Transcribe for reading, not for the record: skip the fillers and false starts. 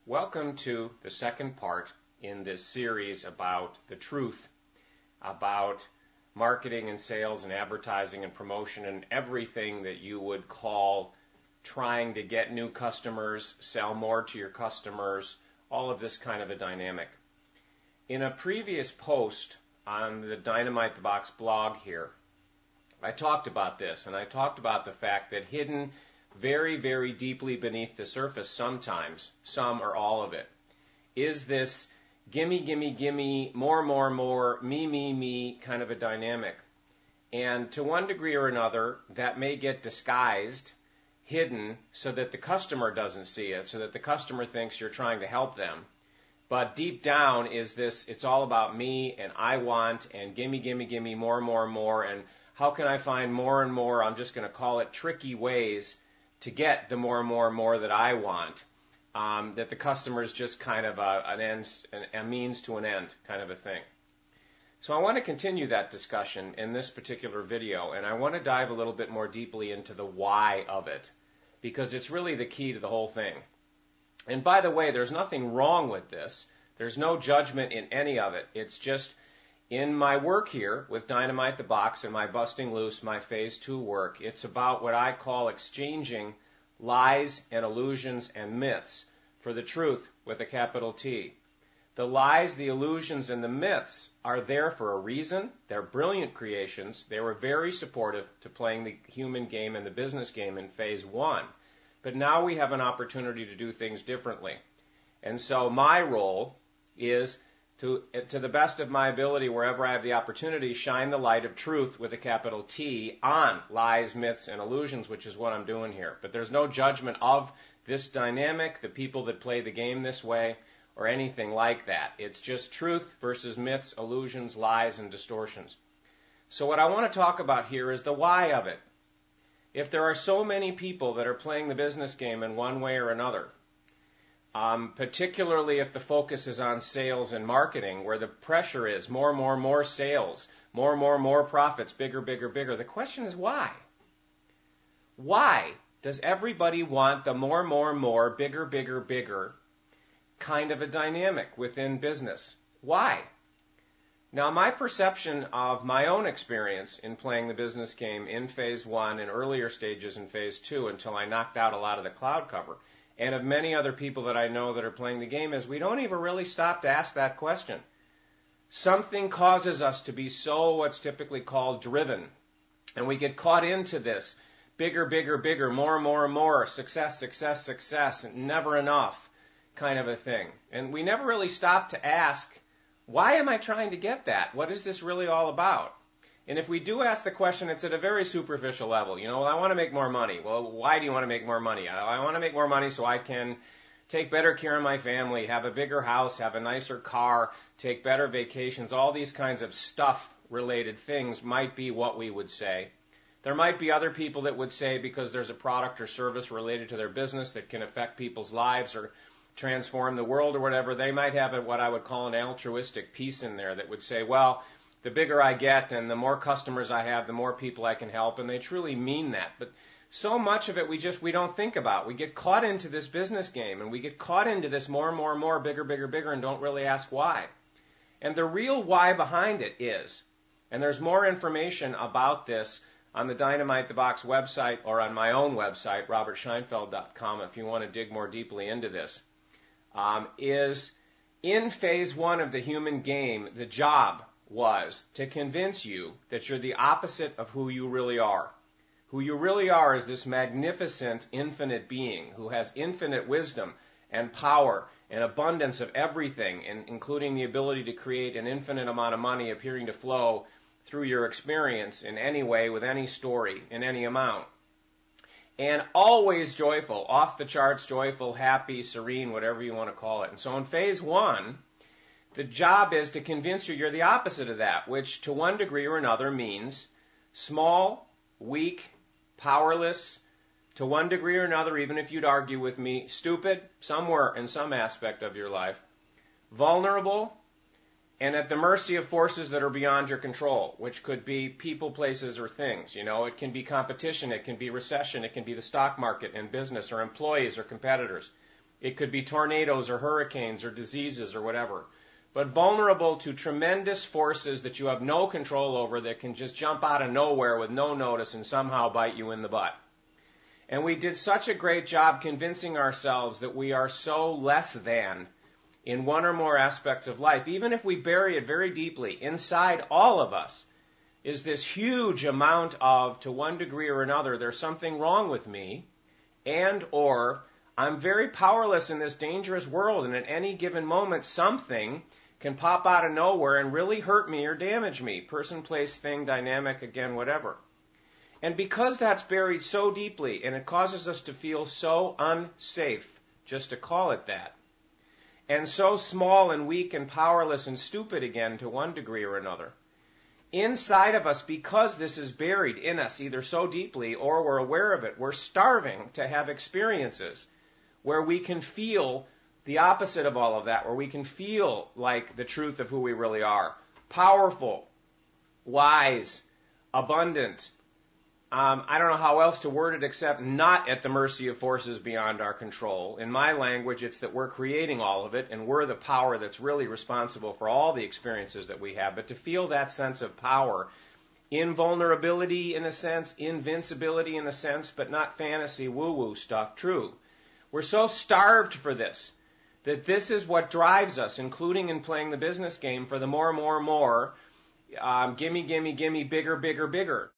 Welcome to the second part in this series about the truth, about marketing and sales and advertising and promotion and everything that you would call trying to get new customers, sell more to your customers, all of this kind of a dynamic. In a previous post on the Dynamite the Box blog here, I talked about this, and I talked about the fact that hidden very, very deeply beneath the surface sometimes, some or all of it, is this gimme, gimme, gimme, more, me kind of a dynamic. And to one degree or another, that may get disguised, hidden, so that the customer doesn't see it, so that the customer thinks you're trying to help them. But deep down is this, it's all about me and I want and gimme, gimme, gimme, more, and how can I find more and more, I'm just going to call it tricky ways to get the more that I want, that the customer is just kind of a means to an end kind of a thing. So I want to continue that discussion in this particular video, and I want to dive a little bit more deeply into the why of it, because it's really the key to the whole thing. And by the way, there's nothing wrong with this. There's no judgment in any of it. It's just in my work here with Dynamite the Box and my Busting Loose, my Phase 2 work, it's about what I call exchanging lies and illusions and myths for the truth with a capital T. The lies, the illusions, and the myths are there for a reason. They're brilliant creations. They were very supportive to playing the human game and the business game in Phase 1. But now we have an opportunity to do things differently. And so my role is to the best of my ability, wherever I have the opportunity, shine the light of truth with a capital T on lies, myths, and illusions, which is what I'm doing here. But there's no judgment of this dynamic, the people that play the game this way, or anything like that. It's just truth versus myths, illusions, lies, and distortions. So what I want to talk about here is the why of it. If there are so many people that are playing the business game in one way or another, particularly if the focus is on sales and marketing, where the pressure is more sales, more profits, bigger. The question is why? Why does everybody want the more, bigger kind of a dynamic within business? Why? Now, my perception of my own experience in playing the business game in Phase 1 and earlier stages in Phase 2 until I knocked out a lot of the cloud cover, and of many other people that I know that are playing the game, is we don't even really stop to ask that question. Something causes us to be so what's typically called driven, and we get caught into this bigger, more, success, never enough kind of a thing. And we never really stop to ask, why am I trying to get that? What is this really all about? And if we do ask the question, it's at a very superficial level. Well, I want to make more money. Well, why do you want to make more money? I want to make more money so I can take better care of my family, have a bigger house, have a nicer car, take better vacations. All these kinds of stuff-related things might be what we would say. There might be other people that would say because there's a product or service related to their business that can affect people's lives or transform the world or whatever, they might have what I would call an altruistic piece in there that would say, well, the bigger I get and the more customers I have, the more people I can help, and they truly mean that. But so much of it we don't think about. We get caught into this business game, and we get caught into this more, bigger, and don't really ask why. And the real why behind it is, and there's more information about this on the Dynamite the Box website or on my own website, robertscheinfeld.com, if you want to dig more deeply into this, is in Phase 1 of the human game, the job was to convince you that you're the opposite of who you really are. Who you really are is this magnificent, infinite being who has infinite wisdom and power and abundance of everything, including the ability to create an infinite amount of money appearing to flow through your experience in any way, with any story, in any amount. And always joyful, off the charts joyful, happy, serene, whatever you want to call it. And so in Phase 1, the job is to convince you you're the opposite of that, which to one degree or another means small, weak, powerless, to one degree or another, even if you'd argue with me, stupid, somewhere in some aspect of your life, vulnerable, and at the mercy of forces that are beyond your control, which could be people, places, or things. It can be competition, it can be recession, it can be the stock market and business or employees or competitors. It could be tornadoes or hurricanes or diseases or whatever. But vulnerable to tremendous forces that you have no control over that can just jump out of nowhere with no notice and somehow bite you in the butt. And we did such a great job convincing ourselves that we are so less than in one or more aspects of life, even if we bury it very deeply. Inside all of us is this huge amount of, to one degree or another, there's something wrong with me, and or I'm very powerless in this dangerous world, and at any given moment something can pop out of nowhere and really hurt me or damage me. Person, place, thing, dynamic, again, whatever. And because that's buried so deeply, and it causes us to feel so unsafe, just to call it that, and so small and weak and powerless and stupid again to one degree or another, inside of us, because this is buried in us either so deeply or we're aware of it, we're starving to have experiences where we can feel the opposite of all of that, where we can feel like the truth of who we really are. Powerful, wise, abundant. I don't know how else to word it except not at the mercy of forces beyond our control. In my language, it's that we're creating all of it, and we're the power that's really responsible for all the experiences that we have. But to feel that sense of power, invulnerability in a sense, invincibility in a sense, but not fantasy woo-woo stuff, true. We're so starved for this, that this is what drives us, including in playing the business game for the more, gimme, gimme, gimme, bigger, bigger, bigger.